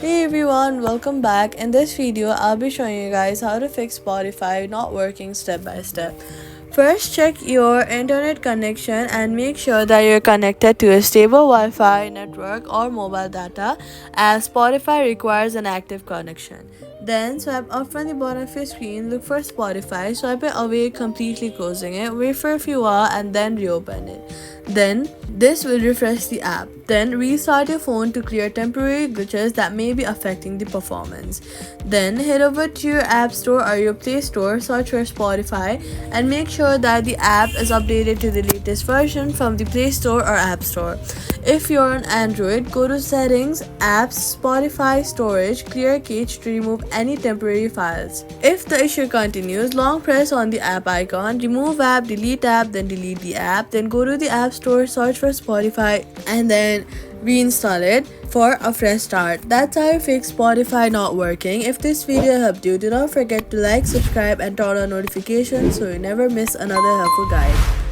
Hey everyone, welcome back. In this video, I'll be showing you guys how to fix Spotify not working step by step. First, check your internet connection and make sure that you're connected to a stable Wi-Fi network or mobile data, as Spotify requires an active connection. Then swipe up from the bottom of your screen, look for Spotify, swipe it away, completely closing it, wait for a few hours and then reopen it. Then this will refresh the app. Then restart your phone to clear temporary glitches that may be affecting the performance. Then head over to your App Store or your Play Store, search for Spotify, and make sure that the app is updated to the latest version from the Play Store or App Store. If you're on Android, go to Settings, Apps, Spotify, Storage, Clear Cache to remove any temporary files. If the issue continues, long press on the app icon, remove app, then delete the app, then go to the App Store, search for Spotify, and then reinstall it for a fresh start. That's how you fix Spotify not working. If this video helped you, do not forget to like, subscribe, and turn on notifications so you never miss another helpful guide.